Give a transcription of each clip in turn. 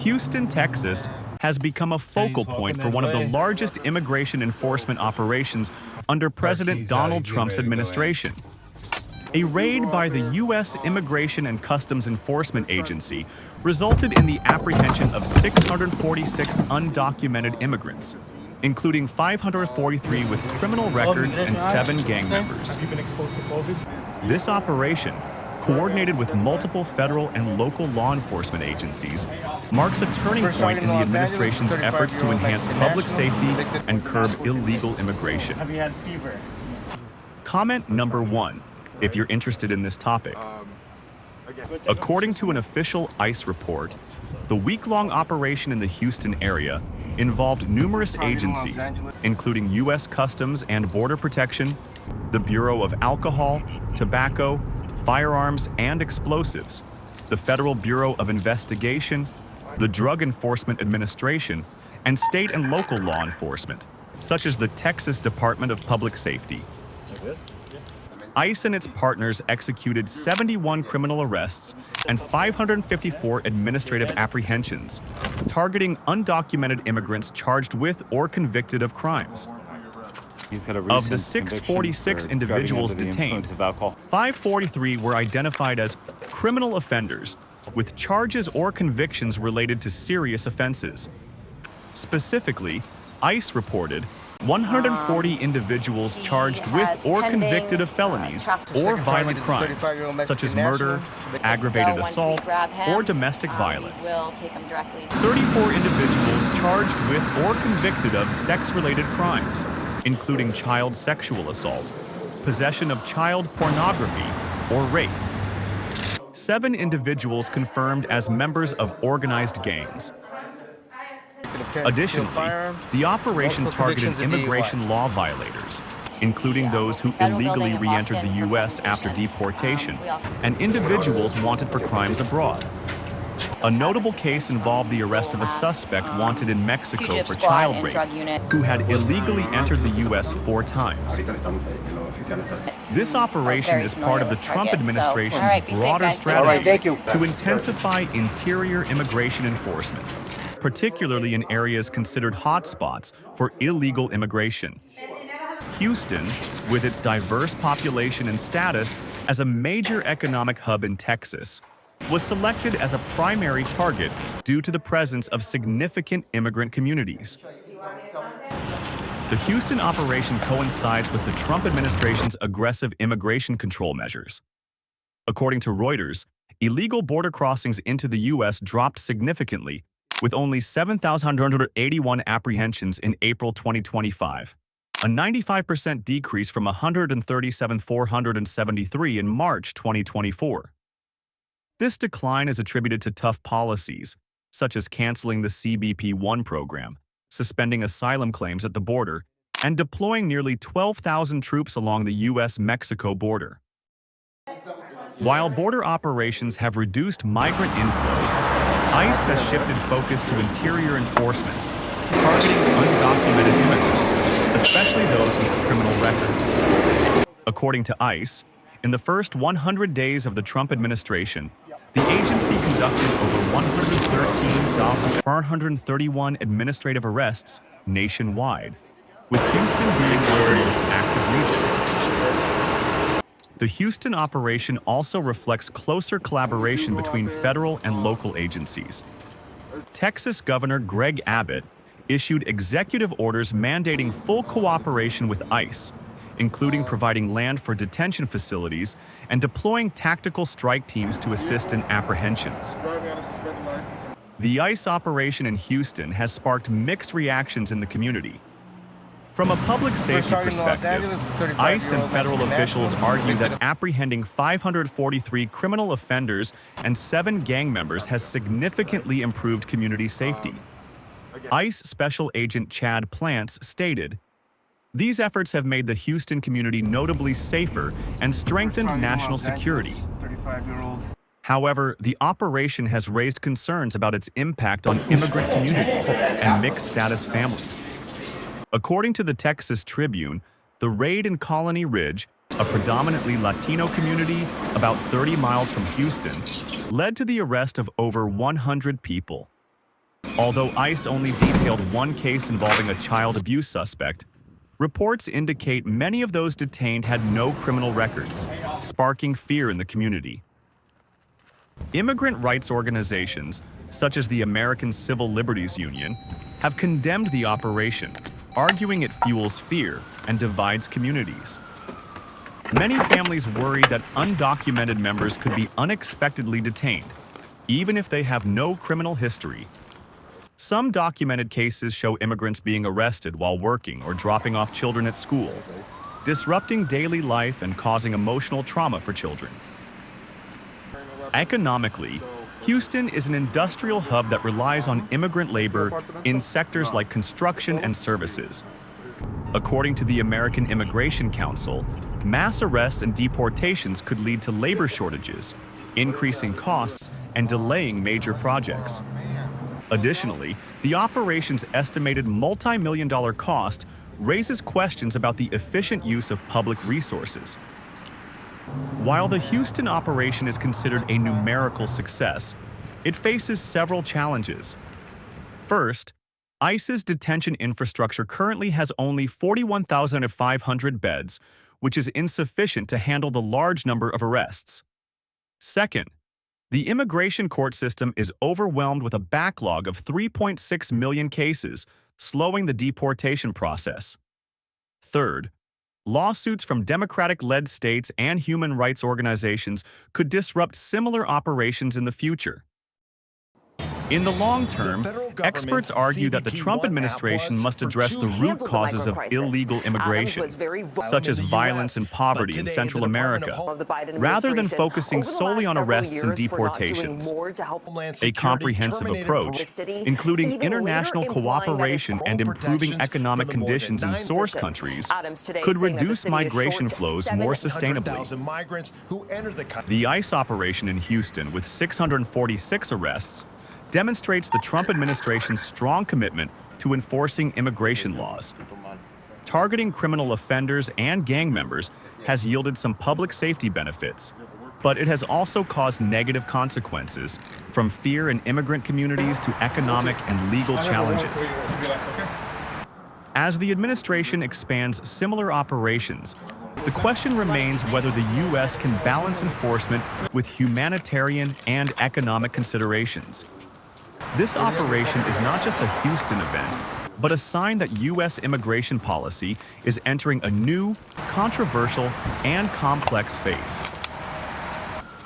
Houston, Texas, has become a focal point for one of the largest immigration enforcement operations under President Donald Trump's administration. A raid by the U.S. Immigration and Customs Enforcement Agency resulted in the apprehension of 646 undocumented immigrants, including 543 with criminal records and 7 gang members. This operation, coordinated with multiple federal and local law enforcement agencies, marks a turning point in the administration's efforts to enhance public safety and curb illegal immigration. Have you had fever? Comment number 1, if you're interested in this topic. According to an official ICE report, the week-long operation in the Houston area involved numerous agencies, including U.S. Customs and Border Protection, the Bureau of Alcohol, Tobacco, Firearms and Explosives, the Federal Bureau of Investigation, the Drug Enforcement Administration, and state and local law enforcement, such as the Texas Department of Public Safety. ICE and its partners executed 71 criminal arrests and 554 administrative apprehensions, targeting undocumented immigrants charged with or convicted of crimes. Of the 646 individuals detained, 543 were identified as criminal offenders with charges or convictions related to serious offenses. Specifically, ICE reported 140 individuals charged with or convicted of felonies or violent crimes, such as murder, aggravated assault, or domestic violence. 34 individuals charged with or convicted of sex-related crimes, including child sexual assault, possession of child pornography, or rape. 7 individuals confirmed as members of organized gangs. Additionally, the operation targeted immigration law violators, including those who illegally re-entered the U.S. after deportation, and individuals wanted for crimes abroad. A notable case involved the arrest of a suspect wanted in Mexico for child rape, who had illegally entered the U.S. 4 times. This operation is part of the Trump administration's broader strategy to intensify interior immigration enforcement, particularly in areas considered hotspots for illegal immigration. Houston, with its diverse population and status as a major economic hub in Texas, was selected as a primary target due to the presence of significant immigrant communities. The Houston operation coincides with the Trump administration's aggressive immigration control measures. According to Reuters, illegal border crossings into the U.S. dropped significantly, with only 7,181 apprehensions in April 2025, a 95% decrease from 137,473 in March 2024. This decline is attributed to tough policies, such as canceling the CBP-1 program, suspending asylum claims at the border, and deploying nearly 12,000 troops along the U.S.-Mexico border. While border operations have reduced migrant inflows, ICE has shifted focus to interior enforcement, targeting undocumented immigrants, especially those with criminal records. According to ICE, in the first 100 days of the Trump administration, the agency conducted over 113,431 administrative arrests nationwide, with Houston being one of the most active regions. The Houston operation also reflects closer collaboration between federal and local agencies. Texas Governor Greg Abbott issued executive orders mandating full cooperation with ICE, including providing land for detention facilities and deploying tactical strike teams to assist in apprehensions. The ICE operation in Houston has sparked mixed reactions in the community. From a public safety perspective, ICE and federal officials argue that apprehending 543 criminal offenders and 7 gang members has significantly improved community safety. ICE Special Agent Chad Plants stated, "These efforts have made the Houston community notably safer and strengthened national security." However, the operation has raised concerns about its impact on immigrant communities and mixed-status families. According to the Texas Tribune, the raid in Colony Ridge, a predominantly Latino community about 30 miles from Houston, led to the arrest of over 100 people. Although ICE only detailed one case involving a child abuse suspect, reports indicate many of those detained had no criminal records, sparking fear in the community. Immigrant rights organizations, such as the American Civil Liberties Union, have condemned the operation, arguing it fuels fear and divides communities. Many families worry that undocumented members could be unexpectedly detained, even if they have no criminal history. Some documented cases show immigrants being arrested while working or dropping off children at school, disrupting daily life and causing emotional trauma for children. Economically, Houston is an industrial hub that relies on immigrant labor in sectors like construction and services. According to the American Immigration Council, mass arrests and deportations could lead to labor shortages, increasing costs and delaying major projects. Additionally, the operation's estimated multi-million-dollar cost raises questions about the efficient use of public resources. While the Houston operation is considered a numerical success, it faces several challenges. First, ICE's detention infrastructure currently has only 41,500 beds, which is insufficient to handle the large number of arrests. Second, the immigration court system is overwhelmed with a backlog of 3.6 million cases, slowing the deportation process. Third, lawsuits from Democratic-led states and human rights organizations could disrupt similar operations in the future. In the long term, experts argue that the Trump administration must address the root causes of illegal immigration, such as violence and poverty in Central America, rather than focusing solely on arrests and deportations. A comprehensive approach, including international cooperation and improving economic conditions in source countries, could reduce migration flows more sustainably. The ICE operation in Houston, with 646 arrests, demonstrates the Trump administration's strong commitment to enforcing immigration laws. Targeting criminal offenders and gang members has yielded some public safety benefits, but it has also caused negative consequences, from fear in immigrant communities to economic and legal challenges. As the administration expands similar operations, the question remains whether the U.S. can balance enforcement with humanitarian and economic considerations. This operation is not just a Houston event, but a sign that U.S. immigration policy is entering a new, controversial, and complex phase.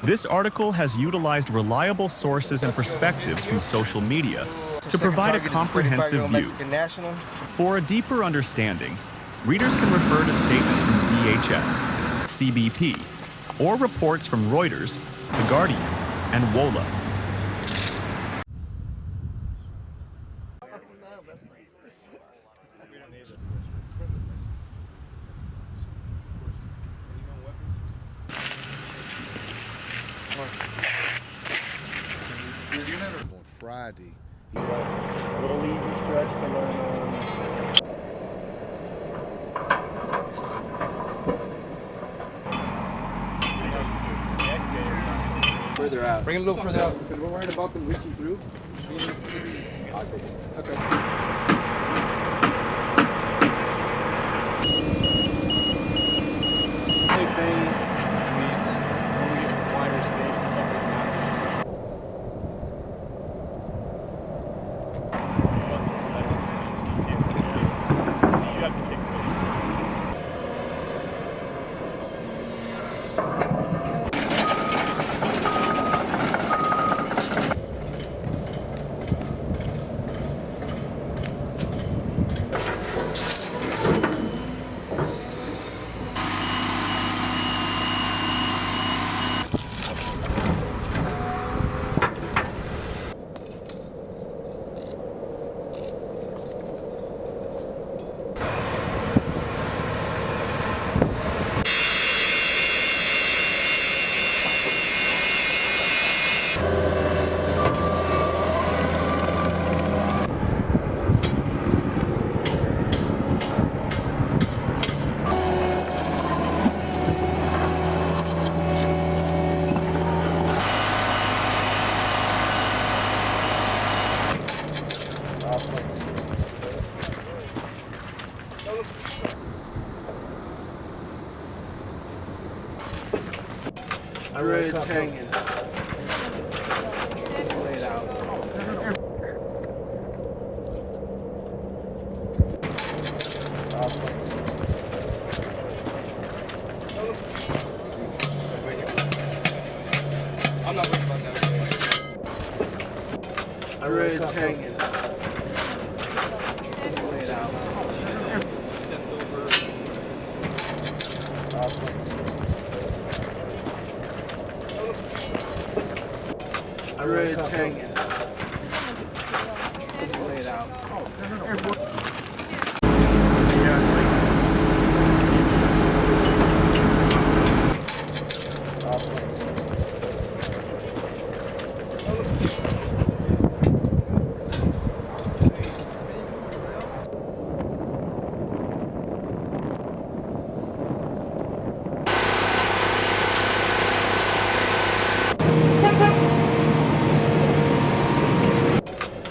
This article has utilized reliable sources and perspectives from social media to provide a comprehensive view. For a deeper understanding, readers can refer to statements from DHS, CBP, or reports from Reuters, The Guardian, and WOLA. On Friday. A little easy stretch to learn on. Further out. Bring him a little further out because we're worried about them reaching through. Okay. Big thing. When we get wider space and stuff like that. You have to kick Red's hanging. Lay it out. I'm not worried about that. Red's hanging. Lay it out. Stepped over. Red's hanging. Lay it out.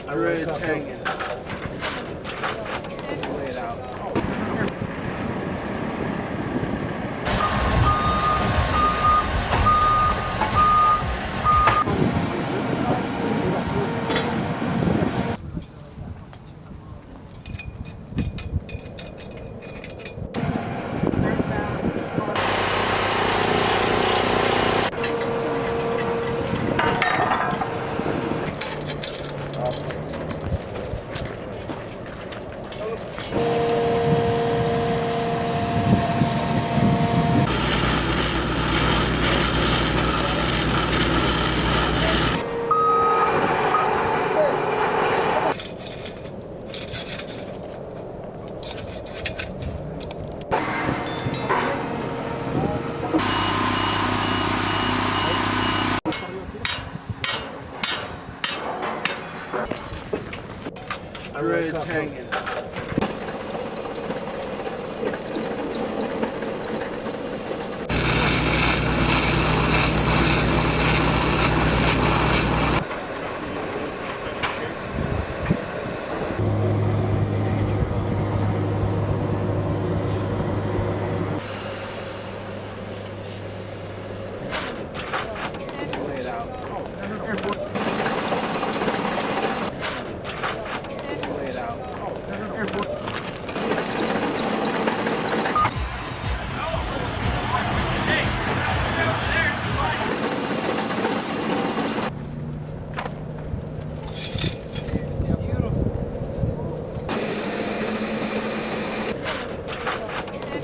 Red's hanging. Lay it out. Red's hanging.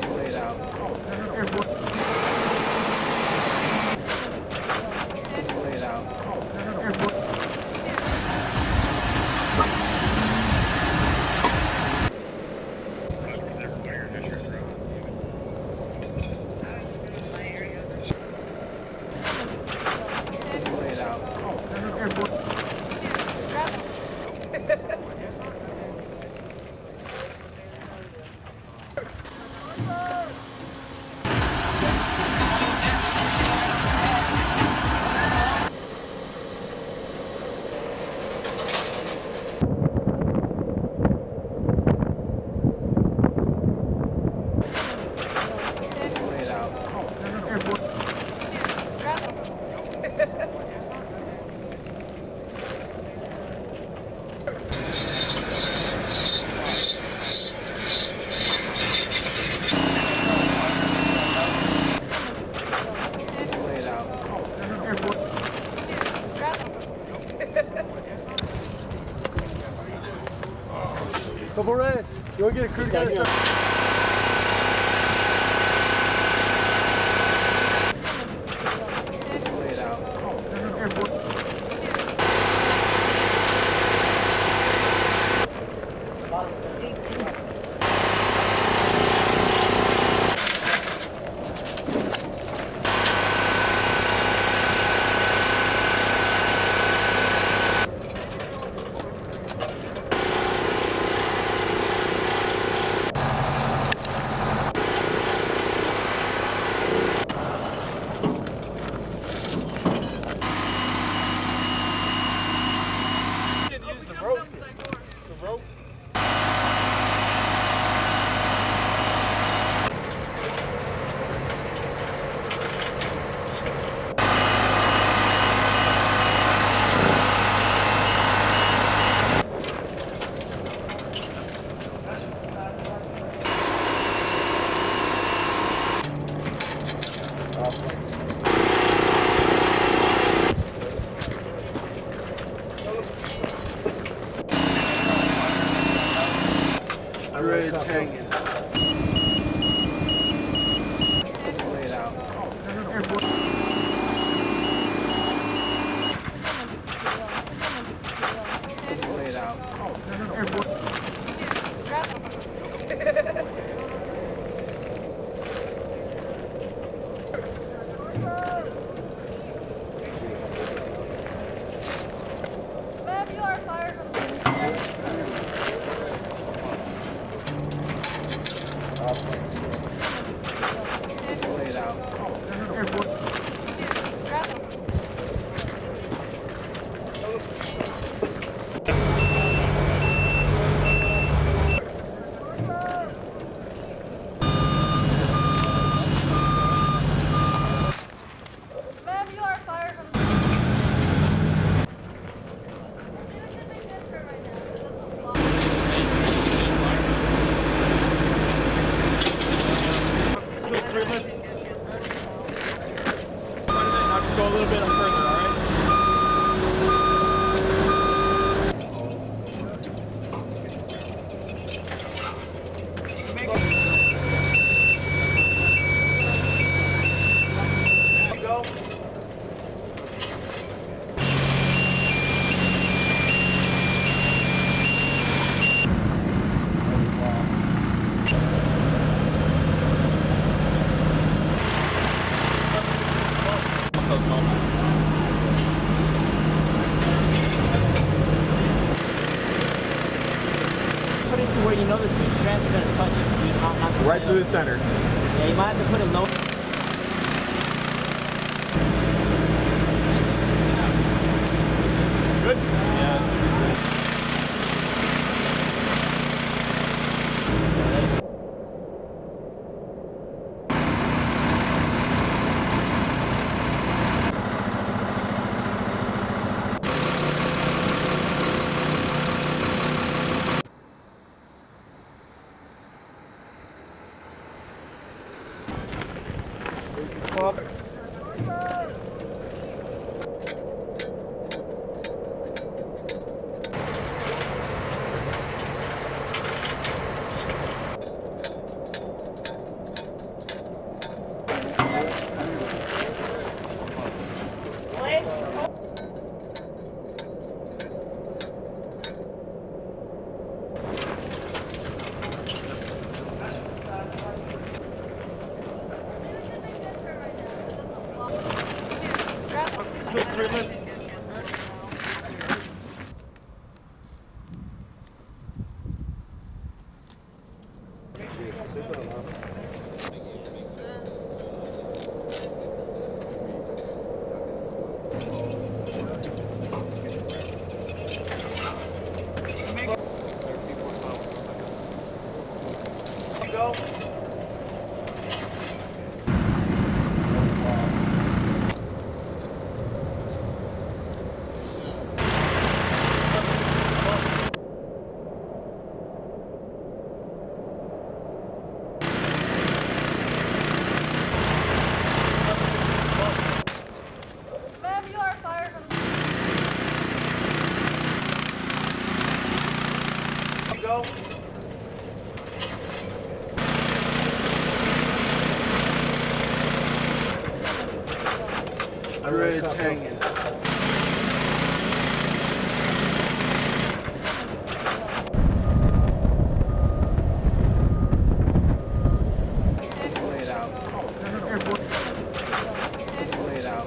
Lay it out. Lay it out. Lay it out. Lay it out. Lay it out. Lay it out. Lay it out. Couple reds. Go get a crew together. Lay it out. Ma'am, you are fired from Lay it out. Ma'am, you are fired from Now just go a little bit further, all right? Put it to where you know the two strands are gonna touch. Not Right through the center. Yeah, you might have to put it low. Good? Yeah. Ma'am, you are fired from Red's hanging. Lay it out. Lay it out.